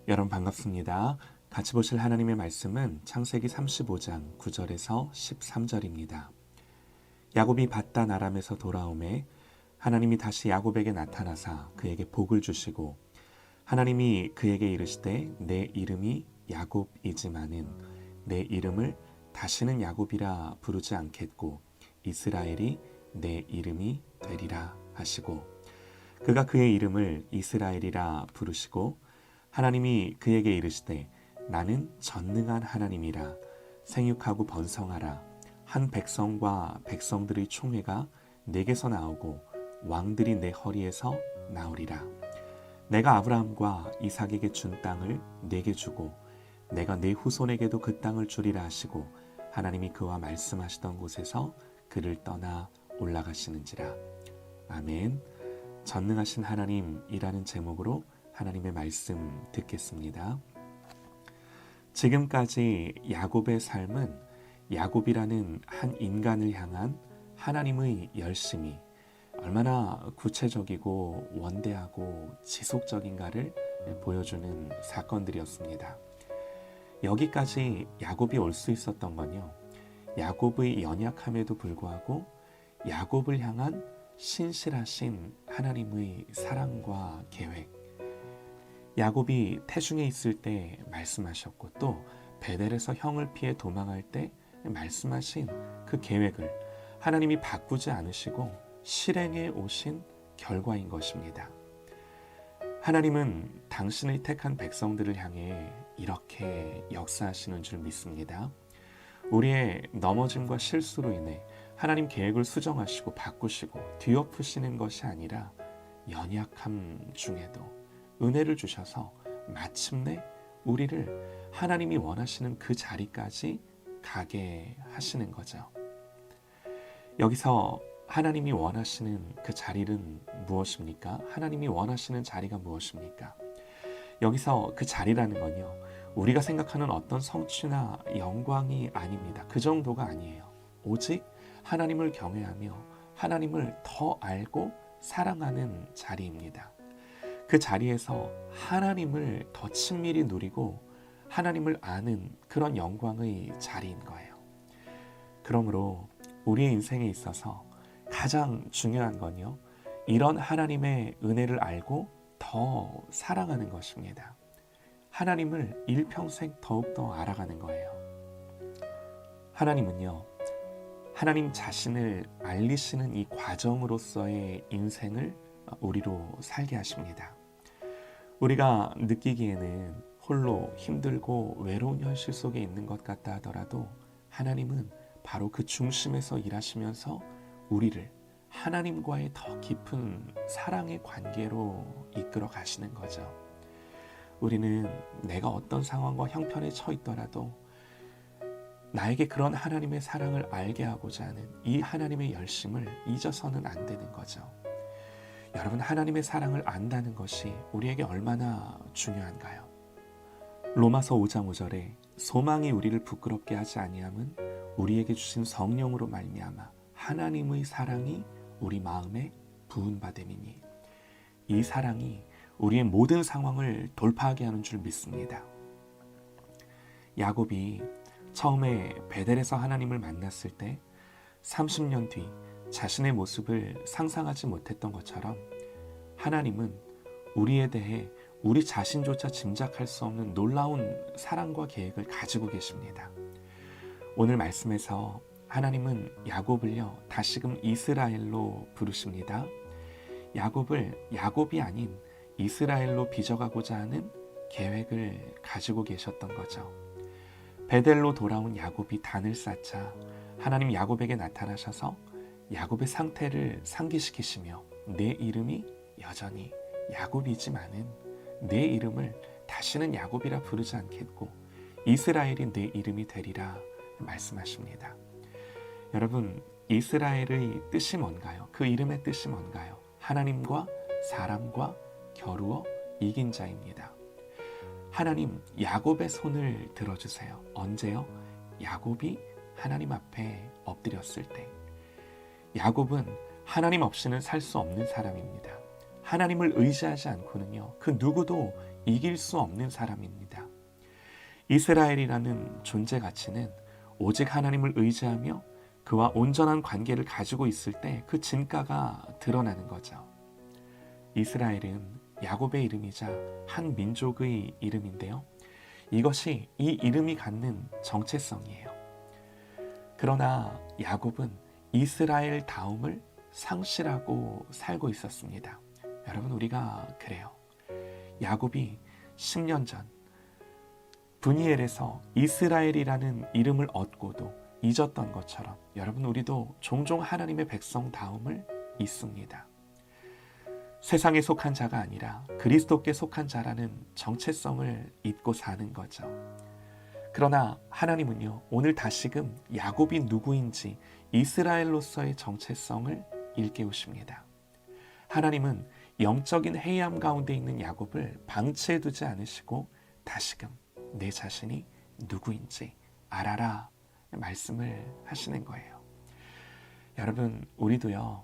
여러분 반갑습니다. 같이 보실 하나님의 말씀은 창세기 35장 9절에서 13절입니다. 야곱이 밧단 아람에서 돌아오매 하나님이 다시 야곱에게 나타나사 그에게 복을 주시고 하나님이 그에게 이르시되 내 이름이 야곱이지만은 내 이름을 다시는 야곱이라 부르지 않겠고 이스라엘이 내 이름이 되리라 하시고 그가 그의 이름을 이스라엘이라 부르시고 하나님이 그에게 이르시되 나는 전능한 하나님이라 생육하고 번성하라 한 백성과 백성들의 총회가 내게서 나오고 왕들이 내 허리에서 나오리라. 내가 아브라함과 이삭에게 준 땅을 내게 주고 내가 내 후손에게도 그 땅을 주리라 하시고 하나님이 그와 말씀하시던 곳에서 그를 떠나 올라가시는지라. 아멘. 전능하신 하나님이라는 제목으로 하나님의 말씀 듣겠습니다. 지금까지 야곱의 삶은 야곱이라는 한 인간을 향한 하나님의 열심이 얼마나 구체적이고 원대하고 지속적인가를 보여주는 사건들이었습니다. 여기까지 야곱이 올 수 있었던 건요, 야곱의 연약함에도 불구하고 야곱을 향한 신실하신 하나님의 사랑과 계획, 야곱이 태중에 있을 때 말씀하셨고 또 베델에서 형을 피해 도망할 때 말씀하신 그 계획을 하나님이 바꾸지 않으시고 실행해 오신 결과인 것입니다. 하나님은 당신의 택한 백성들을 향해 이렇게 역사하시는 줄 믿습니다. 우리의 넘어짐과 실수로 인해 하나님 계획을 수정하시고 바꾸시고 뒤엎으시는 것이 아니라 연약함 중에도 은혜를 주셔서 마침내 우리를 하나님이 원하시는 그 자리까지 가게 하시는 거죠. 여기서 하나님이 원하시는 그 자리는 무엇입니까? 하나님이 원하시는 자리가 무엇입니까? 여기서 그 자리라는 건요, 우리가 생각하는 어떤 성취나 영광이 아닙니다. 그 정도가 아니에요. 오직 하나님을 경외하며 하나님을 더 알고 사랑하는 자리입니다. 그 자리에서 하나님을 더 친밀히 누리고 하나님을 아는 그런 영광의 자리인 거예요. 그러므로 우리의 인생에 있어서 가장 중요한 건요, 이런 하나님의 은혜를 알고 더 사랑하는 것입니다. 하나님을 일평생 더욱더 알아가는 거예요. 하나님은요, 하나님 자신을 알리시는 이 과정으로서의 인생을 우리로 살게 하십니다. 우리가 느끼기에는 홀로 힘들고 외로운 현실 속에 있는 것 같다 하더라도 하나님은 바로 그 중심에서 일하시면서 우리를 하나님과의 더 깊은 사랑의 관계로 이끌어 가시는 거죠. 우리는 내가 어떤 상황과 형편에 처해 있더라도 나에게 그런 하나님의 사랑을 알게 하고자 하는 이 하나님의 열심을 잊어서는 안 되는 거죠. 여러분, 하나님의 사랑을 안다는 것이 우리에게 얼마나 중요한가요? 로마서 5장 5절에 소망이 우리를 부끄럽게 하지 아니함은 우리에게 주신 성령으로 말미암아 하나님의 사랑이 우리 마음에 부은바됨이니, 이 사랑이 우리의 모든 상황을 돌파하게 하는 줄 믿습니다. 야곱이 처음에 베델에서 하나님을 만났을 때 30년 뒤 자신의 모습을 상상하지 못했던 것처럼 하나님은 우리에 대해 우리 자신조차 짐작할 수 없는 놀라운 사랑과 계획을 가지고 계십니다. 오늘 말씀에서 하나님은 야곱을요, 다시금 이스라엘로 부르십니다. 야곱을 야곱이 아닌 이스라엘로 빚어가고자 하는 계획을 가지고 계셨던 거죠. 베델로 돌아온 야곱이 단을 쌓자 하나님 야곱에게 나타나셔서 야곱의 상태를 상기시키시며 내 이름이 여전히 야곱이지만은 내 이름을 다시는 야곱이라 부르지 않겠고 이스라엘이 내 이름이 되리라 말씀하십니다. 여러분, 이스라엘의 뜻이 뭔가요? 그 이름의 뜻이 뭔가요? 하나님과 사람과 겨루어 이긴 자입니다. 하나님, 야곱의 손을 들어주세요. 언제요? 야곱이 하나님 앞에 엎드렸을 때. 야곱은 하나님 없이는 살 수 없는 사람입니다. 하나님을 의지하지 않고는요, 그 누구도 이길 수 없는 사람입니다. 이스라엘이라는 존재 가치는 오직 하나님을 의지하며 그와 온전한 관계를 가지고 있을 때 그 진가가 드러나는 거죠. 이스라엘은 야곱의 이름이자 한 민족의 이름인데요. 이것이 이 이름이 갖는 정체성이에요. 그러나 야곱은 이스라엘 다움을 상실하고 살고 있었습니다. 여러분, 우리가 그래요. 야곱이 10년 전 브니엘에서 이스라엘이라는 이름을 얻고도 잊었던 것처럼 여러분, 우리도 종종 하나님의 백성 다움을 잊습니다. 세상에 속한 자가 아니라 그리스도께 속한 자라는 정체성을 잊고 사는 거죠. 그러나 하나님은요, 오늘 다시금 야곱이 누구인지 이스라엘로서의 정체성을 일깨우십니다. 하나님은 영적인黑暗 가운데 있는 야곱을 방치해두지 않으시고 다시금 내 자신이 누구인지 알아라 말씀을 하시는 거예요. 여러분, 우리도요,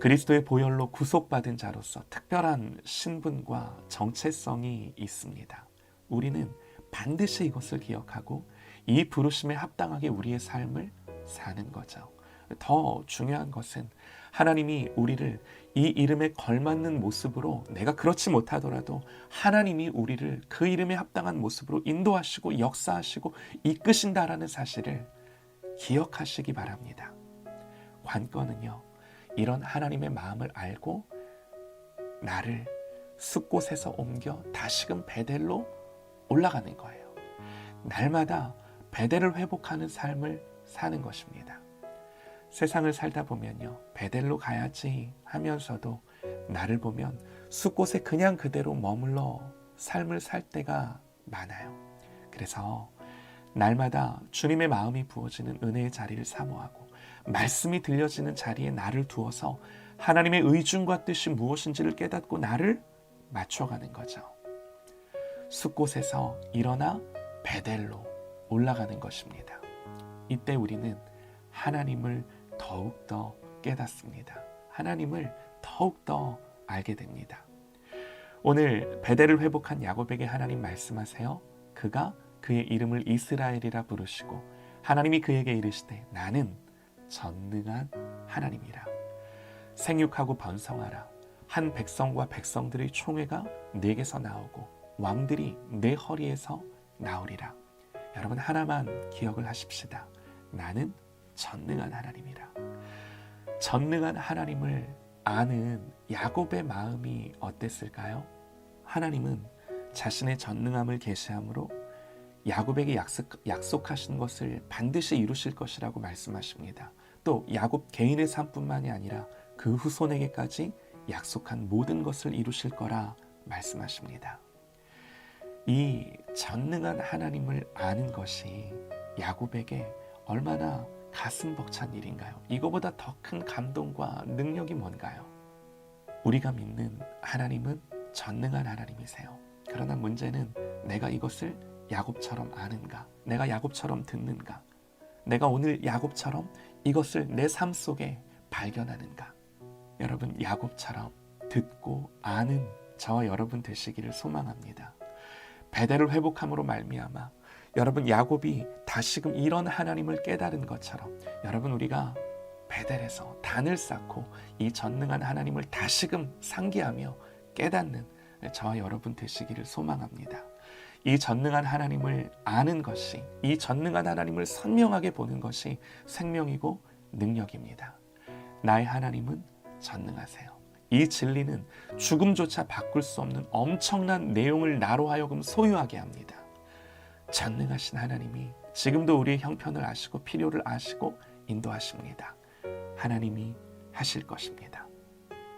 그리스도의 보혈로 구속받은 자로서 특별한 신분과 정체성이 있습니다. 우리는 반드시 이것을 기억하고 이 부르심에 합당하게 우리의 삶을 사는 거죠. 더 중요한 것은 하나님이 우리를 이 이름에 걸맞는 모습으로, 내가 그렇지 못하더라도 하나님이 우리를 그 이름에 합당한 모습으로 인도하시고 역사하시고 이끄신다라는 사실을 기억하시기 바랍니다. 관건은요, 이런 하나님의 마음을 알고 나를 숲곳에서 옮겨 다시금 베델로 올라가는 거예요. 날마다 베델을 회복하는 삶을 사는 것입니다. 세상을 살다 보면요, 베델로 가야지 하면서도 나를 보면 숲곳에 그냥 그대로 머물러 삶을 살 때가 많아요. 그래서 날마다 주님의 마음이 부어지는 은혜의 자리를 사모하고 말씀이 들려지는 자리에 나를 두어서 하나님의 의중과 뜻이 무엇인지를 깨닫고 나를 맞춰가는 거죠. 숲곳에서 일어나 베델로 올라가는 것입니다. 이때 우리는 하나님을 더욱더 깨닫습니다. 하나님을 더욱더 알게 됩니다. 오늘 베델을 회복한 야곱에게 하나님 말씀하세요. 그가 그의 이름을 이스라엘이라 부르시고 하나님이 그에게 이르시되 나는 전능한 하나님이라. 생육하고 번성하라. 한 백성과 백성들의 총회가 내게서 나오고 왕들이 내 허리에서 나오리라. 여러분, 하나만 기억을 하십시다. 나는 전능한 하나님이라. 전능한 하나님을 아는 야곱의 마음이 어땠을까요? 하나님은 자신의 전능함을 계시함으로 야곱에게 약속하신 것을 반드시 이루실 것이라고 말씀하십니다. 또 야곱 개인의 삶뿐만이 아니라 그 후손에게까지 약속한 모든 것을 이루실 거라 말씀하십니다. 이 전능한 하나님을 아는 것이 야곱에게 얼마나 가슴 벅찬 일인가요? 이거보다 더 큰 감동과 능력이 뭔가요? 우리가 믿는 하나님은 전능한 하나님이세요. 그러나 문제는 내가 이것을 야곱처럼 아는가? 내가 야곱처럼 듣는가? 내가 오늘 야곱처럼 이것을 내 삶 속에 발견하는가? 여러분, 야곱처럼 듣고 아는 저와 여러분 되시기를 소망합니다. 베델을 회복함으로 말미암아 여러분, 야곱이 다시금 이런 하나님을 깨달은 것처럼 여러분, 우리가 베델에서 단을 쌓고 이 전능한 하나님을 다시금 상기하며 깨닫는 저와 여러분 되시기를 소망합니다. 이 전능한 하나님을 아는 것이, 이 전능한 하나님을 선명하게 보는 것이 생명이고 능력입니다. 나의 하나님은 전능하세요. 이 진리는 죽음조차 바꿀 수 없는 엄청난 내용을 나로 하여금 소유하게 합니다. 전능하신 하나님이 지금도 우리의 형편을 아시고 필요를 아시고 인도하십니다. 하나님이 하실 것입니다.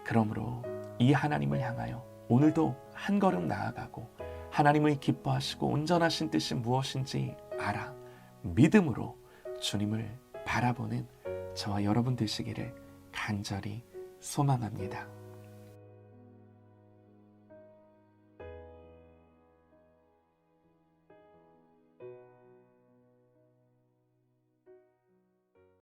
그러므로 이 하나님을 향하여 오늘도 한 걸음 나아가고 하나님의 기뻐하시고 온전하신 뜻이 무엇인지 알아 믿음으로 주님을 바라보는 저와 여러분 되시기를 간절히 소망합니다.